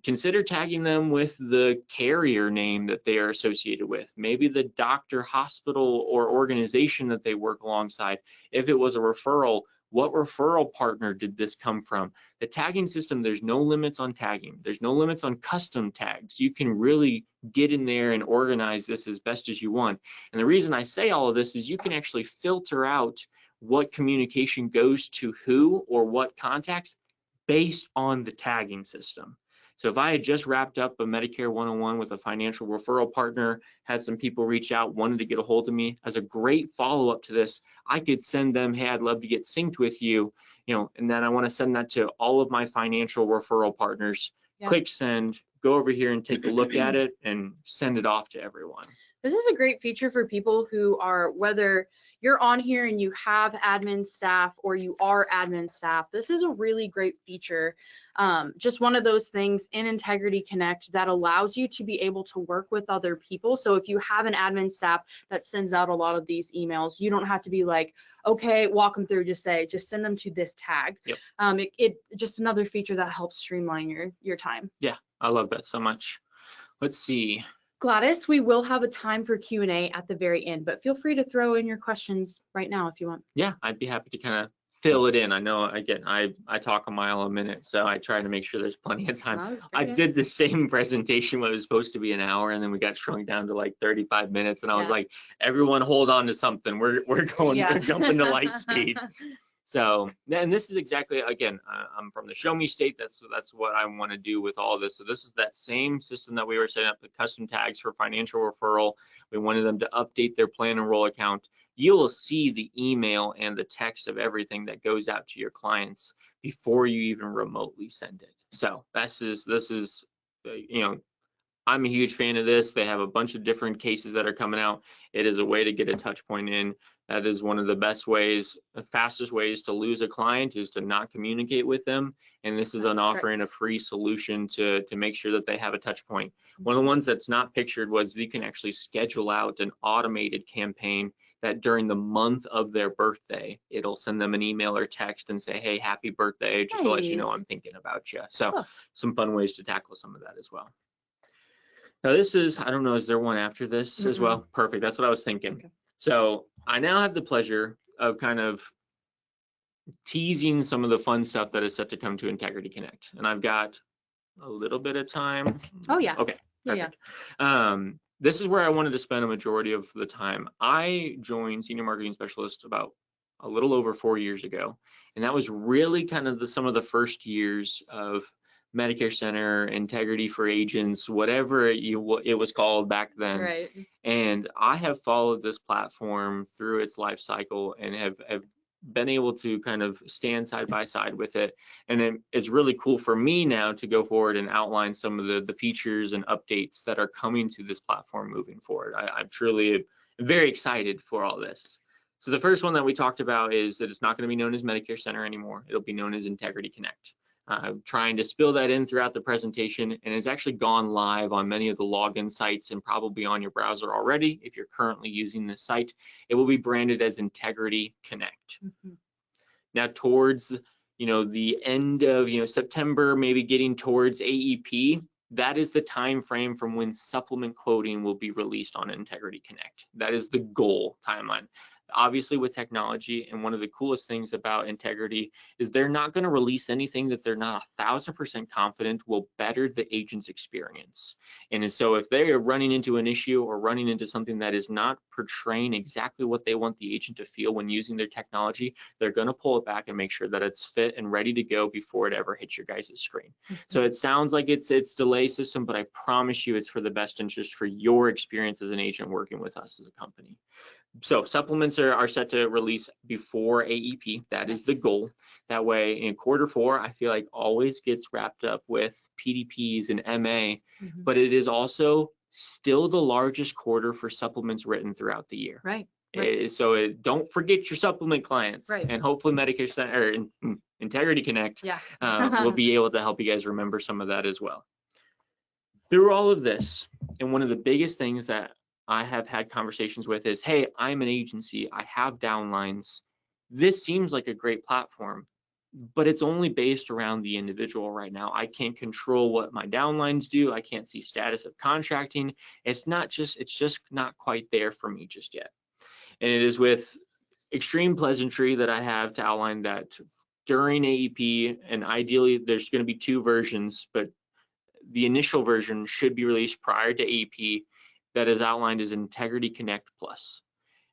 consider tagging them with the carrier name that they are associated with, maybe the doctor, hospital, or organization that they work alongside. If it was a referral, what referral partner did this come from? The tagging system, there's no limits on tagging. There's no limits on custom tags. You can really get in there and organize this as best as you want. And the reason I say all of this is you can actually filter out what communication goes to who or what contacts based on the tagging system. So if I had just wrapped up a Medicare 101 with a financial referral partner, had some people reach out, wanted to get a hold of me, as a great follow-up to this, I could send them, hey, I'd love to get synced with you, and then I want to send that to all of my financial referral partners. Yeah. Click send, go over here and take a look at it and send it off to everyone. This is a great feature for people who are, whether you're on here and you have admin staff or you are admin staff, this is a really great feature. Just one of those things in Integrity Connect that allows you to be able to work with other people. So if you have an admin staff that sends out a lot of these emails, you don't have to be like, okay, walk them through, just send them to this tag. Yep. It just another feature that helps streamline your time. Yeah, I love that so much. Let's see. Gladys, we will have a time for Q&A at the very end, but feel free to throw in your questions right now if you want. Yeah, I'd be happy to kind of fill it in. I know, again, I talk a mile a minute, so I try to make sure there's plenty of time. I did the same presentation when it was supposed to be an hour, and then we got shrunk down to like 35 minutes, and I was like, everyone hold on to something. We're jumping to light speed. So, and this is exactly, again, I'm from the show me state. That's what I want to do with all this. So this is that same system that we were setting up, the custom tags for financial referral. We wanted them to update their plan enroll account. You will see the email and the text of everything that goes out to your clients before you even remotely send it. So this is, I'm a huge fan of this. They have a bunch of different cases that are coming out. It is a way to get a touch point in. That is one of the best ways, the fastest ways to lose a client is to not communicate with them. And this is an offering a free solution to make sure that they have a touch point. One of the ones that's not pictured was you can actually schedule out an automated campaign that during the month of their birthday, it'll send them an email or text and say, hey, happy birthday, just to let you know I'm thinking about you. So some fun ways to tackle some of that as well. Now this is, I don't know, is there one after this as well? Perfect, that's what I was thinking. Okay. So I now have the pleasure of kind of teasing some of the fun stuff that is set to come to Integrity Connect. And I've got a little bit of time. Oh yeah. Okay, perfect. Yeah. This is where I wanted to spend a majority of the time. I joined Senior Marketing Specialist about a little over 4 years ago. And that was really kind of some of the first years of Medicare Center, Integrity for Agents, whatever it was called back then. Right. And I have followed this platform through its life cycle and have been able to kind of stand side by side with it. And it's really cool for me now to go forward and outline some of the features and updates that are coming to this platform moving forward. I'm truly very excited for all this. So the first one that we talked about is that it's not going to be known as Medicare Center anymore. It'll be known as Integrity Connect. Trying to spill that in throughout the presentation, and it's actually gone live on many of the login sites and probably on your browser already. If you're currently using this site, it will be branded as Integrity Connect. Now towards the end of September, maybe getting towards AEP, that is the time frame from when supplement quoting will be released on Integrity Connect. That is the goal timeline. Obviously with technology, and one of the coolest things about Integrity is they're not going to release anything that they're not 1,000% confident will better the agent's experience. And so if they are running into an issue or running into something that is not portraying exactly what they want the agent to feel when using their technology, they're going to pull it back and make sure that it's fit and ready to go before it ever hits your guys' screen. So it sounds like it's delay system, but I promise you it's for the best interest for your experience as an agent working with us as a company. So supplements are set to release before AEP. That is the goal. That way in Q4, I feel like always gets wrapped up with PDPs and MA, but it is also still the largest quarter for supplements written throughout the year. Right. So don't forget your supplement clients, and hopefully Medicare Center or Integrity Connect will be able to help you guys remember some of that as well. Through all of this, and one of the biggest things that I have had conversations with is, hey, I'm an agency, I have downlines. This seems like a great platform. but it's only based around the individual right now. I can't control what my downlines do. I can't see status of contracting. It's just not quite there for me just yet. And it is with extreme pleasantry that I have to outline that during AEP, and ideally there's going to be 2 versions, but the initial version should be released prior to AEP, that is outlined as Integrity Connect Plus.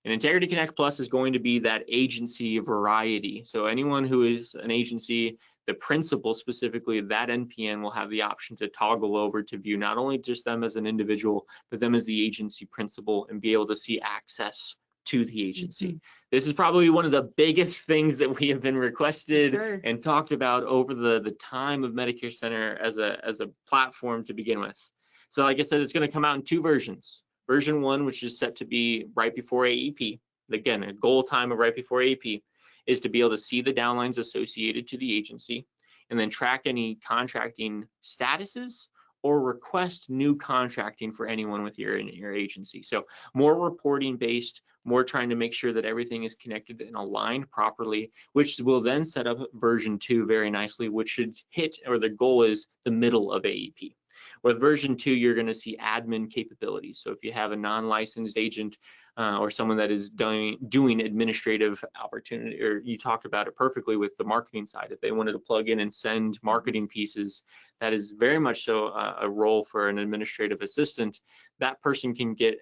And Integrity Connect Plus is going to be that agency variety. So anyone who is an agency, the principal specifically, that NPN will have the option to toggle over to view not only just them as an individual, but them as the agency principal and be able to see access to the agency. This is probably one of the biggest things that we have been requested and talked about over the time of Medicare Center as a platform to begin with. So like I said, it's going to come out in 2 versions. Version 1, which is set to be right before AEP. Again, a goal time of right before AEP is to be able to see the downlines associated to the agency and then track any contracting statuses or request new contracting for anyone with your agency. So more reporting based, more trying to make sure that everything is connected and aligned properly, which will then set up version 2 very nicely, which should hit, or the goal is the middle of AEP. With version 2, you're going to see admin capabilities. So if you have a non-licensed agent or someone that is doing administrative opportunity, or you talked about it perfectly with the marketing side, if they wanted to plug in and send marketing pieces, that is very much so a role for an administrative assistant. That person can get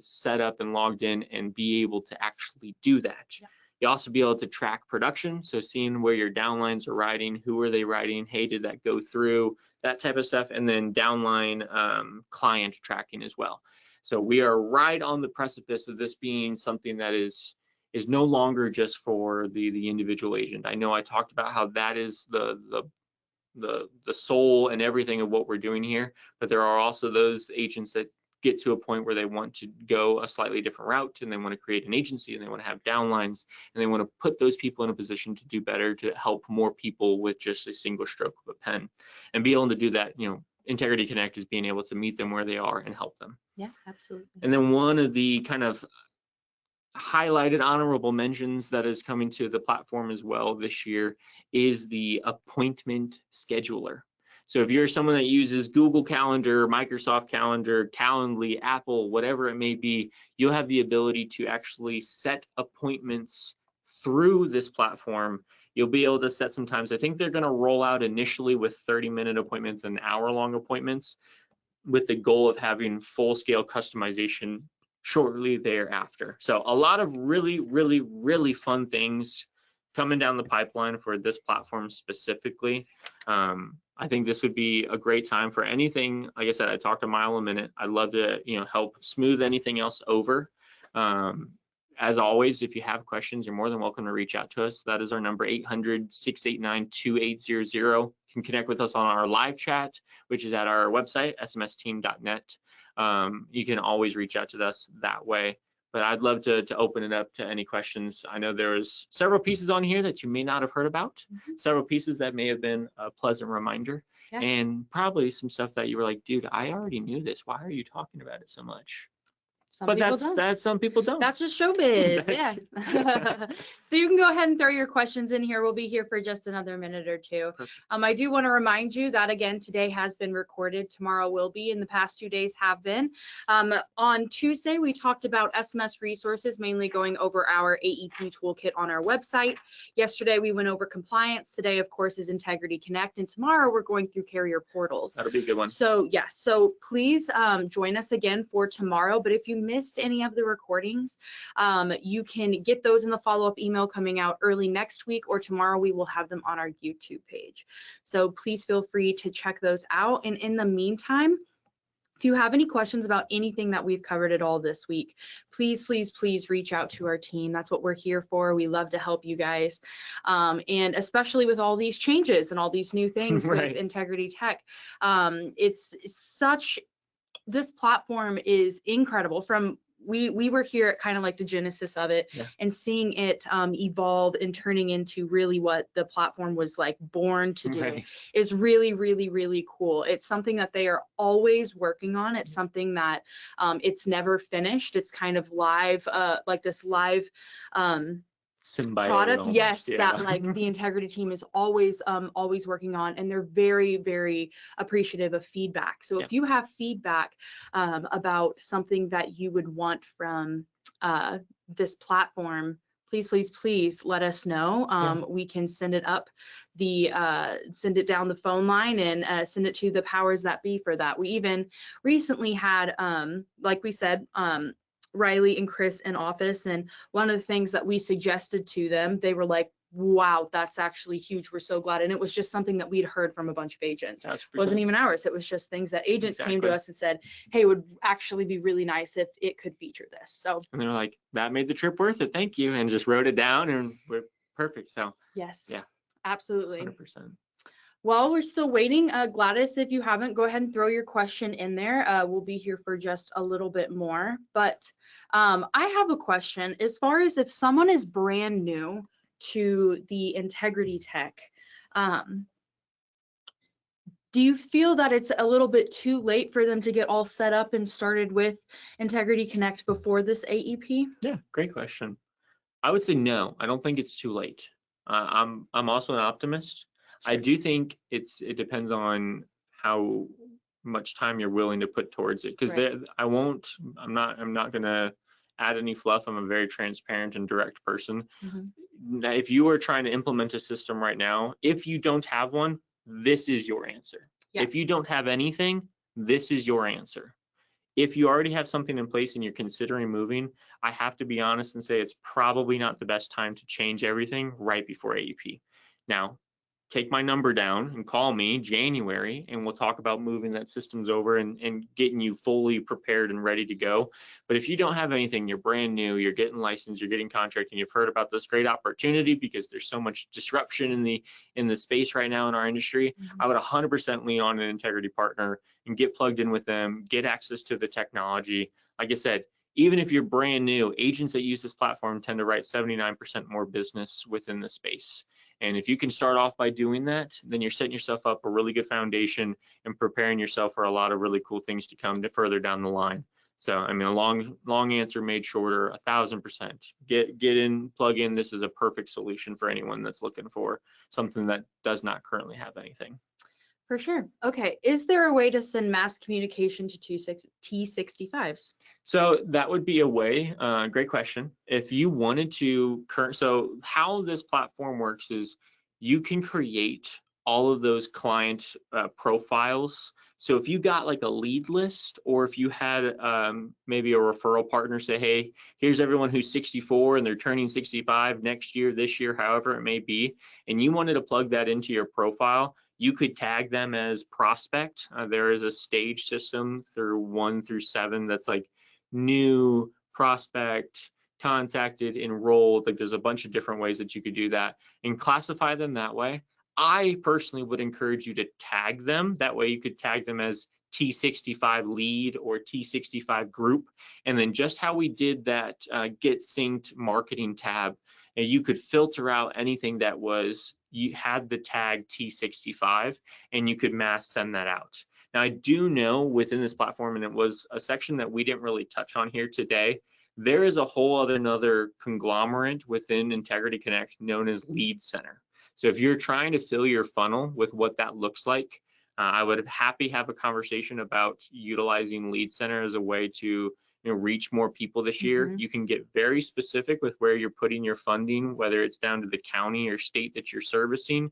set up and logged in and be able to actually do that. Yeah. You also be able to track production, so seeing where your downlines are riding, who are they riding, hey, did that go through, that type of stuff, and then downline client tracking as well. So we are right on the precipice of this being something that is no longer just for the individual agent. I know I talked about how that is the soul and everything of what we're doing here, but there are also those agents that get to a point where they want to go a slightly different route and they want to create an agency and they want to have downlines and they want to put those people in a position to do better, to help more people with just a single stroke of a pen, and be able to do that. Integrity Connect is being able to meet them where they are and help them. Yeah, absolutely. And then one of the kind of highlighted honorable mentions that is coming to the platform as well this year is the appointment scheduler. So if you're someone that uses Google Calendar, Microsoft Calendar, Calendly, Apple, whatever it may be, you'll have the ability to actually set appointments through this platform. You'll be able to set some times. I think they're going to roll out initially with 30-minute appointments and hour-long appointments, with the goal of having full-scale customization shortly thereafter. So a lot of really, really, really fun things coming down the pipeline for this platform specifically. I think this would be a great time for anything. Like I said, I talked a mile a minute. I'd love to, help smooth anything else over. As always, if you have questions, you're more than welcome to reach out to us. That is our number, 800-689-2800. You can connect with us on our live chat, which is at our website, smsteam.net. You can always reach out to us that way. But I'd love to open it up to any questions. I know there's several pieces on here that you may not have heard about, several pieces that may have been a pleasant reminder, and probably some stuff that you were like, dude, I already knew this. Why are you talking about it so much? But that's some people don't. That's just showbiz. Yeah. So you can go ahead and throw your questions in here. We'll be here for just another minute or two. I do want to remind you that, again, today has been recorded. Tomorrow will be, and the past 2 days have been. On Tuesday, we talked about SMS resources, mainly going over our AEP toolkit on our website. Yesterday, we went over compliance. Today, of course, is Integrity Connect. And tomorrow, we're going through carrier portals. That'll be a good one. So, yes. So please join us again for tomorrow. But if you missed any of the recordings, you can get those in the follow-up email coming out early next week, or tomorrow we will have them on our YouTube page. So please feel free to check those out. And in the meantime, if you have any questions about anything that we've covered at all this week, please, please, please reach out to our team. That's what we're here for. We love to help you guys. And especially with all these changes and all these new things with Integrity Tech, this platform is incredible. We were here at kind of like the genesis of it, and seeing it evolve and turning into really what the platform was like born to do is really, really, really cool. It's something that they are always working on. It's something that it's never finished. It's kind of live, like this live symbiote product, almost, yes, yeah. that like the integrity team is always working on, and they're very, very appreciative of feedback. So Yeah. if you have feedback about something that you would want from this platform, please let us know. We can send it up send it down the phone line and send it to the powers that be for that. We even recently had, like we said, Riley and Chris in office, and one of the things that we suggested to them, they were like, wow, that's actually huge, we're so glad. And it was just something that we'd heard from a bunch of agents. It wasn't even ours, it was just things that agents came to us and said, hey, it would actually be really nice if it could feature this. So, and they're like, that made the trip worth it, thank you, and just wrote it down, and we're perfect. So yes, yeah, absolutely. 100%. While we're still waiting, Gladys, if you haven't, go ahead and throw your question in there. We'll be here for just a little bit more. But I have a question. As far as if someone is brand new to the integrity tech, do you feel that it's a little bit too late for them to get all set up and started with Integrity Connect before this AEP? Yeah, great question. I would say no, I don't think it's too late. I'm also an optimist. Sure. I do think it depends on how much time you're willing to put towards it, because right. I'm not gonna add any fluff. I'm a very transparent and direct person. Mm-hmm. If you are trying to implement a system right now, if you don't have one, this is your answer. Yeah. If you don't have anything, this is your answer. If you already have something in place and you're considering moving, I have to be honest and say it's probably not the best time to change everything right before AEP. Now, take my number down and call me January, and we'll talk about moving that systems over and getting you fully prepared and ready to go. But if you don't have anything, you're brand new, you're getting licensed, you're getting contract, and you've heard about this great opportunity because there's so much disruption in the space right now in our industry, mm-hmm. I would 100% lean on an integrity partner and get plugged in with them, get access to the technology. Like I said, even if you're brand new, agents that use this platform tend to write 79% more business within the space. And if you can start off by doing that, then you're setting yourself up a really good foundation and preparing yourself for a lot of really cool things to come further down the line. So, I mean, a long answer made shorter, 1,000%. Get in, plug in. This is a perfect solution for anyone that's looking for something that does not currently have anything. For sure. Okay. Is there a way to send mass communication to T65s? So that would be a way. Great question. If you wanted to, so how this platform works is you can create all of those client profiles. So if you got like a lead list, or if you had maybe a referral partner say, hey, here's everyone who's 64 and they're turning 65 next year, this year, however it may be, and you wanted to plug that into your profile, you could tag them as prospect. There is a stage system through 1 through 7 that's like new, prospect, contacted, enrolled. Like there's a bunch of different ways that you could do that and classify them that way. I personally would encourage you to tag them. That way you could tag them as T65 lead or T65 group. And then just how we did that get synced marketing tab, and you could filter out anything that you had the tag T65, and you could mass send that out. Now, I do know within this platform, and it was a section that we didn't really touch on here today, there is a whole another conglomerate within Integrity Connect known as Lead Center. So if you're trying to fill your funnel with what that looks like, I would have a conversation about utilizing Lead Center as a way to reach more people this year. Mm-hmm. You can get very specific with where you're putting your funding, whether it's down to the county or state that you're servicing.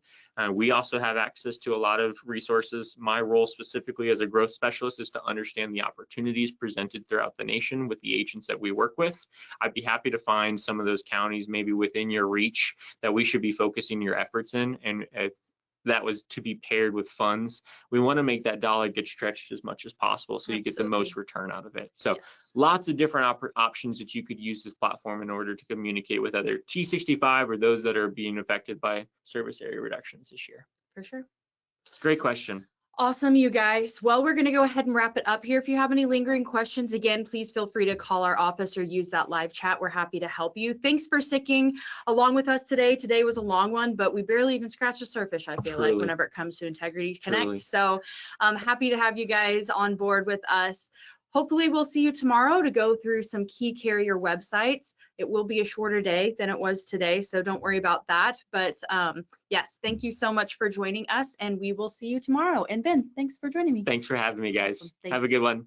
We also have access to a lot of resources. My role specifically as a growth specialist is to understand the opportunities presented throughout the nation with the agents that we work with. I'd be happy to find some of those counties maybe within your reach that we should be focusing your efforts in. And if that was to be paired with funds, we want to make that dollar get stretched as much as possible so you get the most return out of it. So yes, lots of different options that you could use this platform in order to communicate with other T65 or those that are being affected by service area reductions this year. For sure. Great question. Awesome, you guys. Well, we're going to go ahead and wrap it up here. If you have any lingering questions, again, please feel free to call our office or use that live chat. We're happy to help you. Thanks for sticking along with us today. Today was a long one, but we barely even scratched the surface, I feel like, whenever it comes to Integrity Connect. So I'm happy to have you guys on board with us. hopefully we'll see you tomorrow to go through some key carrier websites. It will be a shorter day than it was today, so don't worry about that. But yes, thank you so much for joining us, and we will see you tomorrow. And Ben, thanks for joining me. Thanks for having me, guys. Awesome. Have a good one.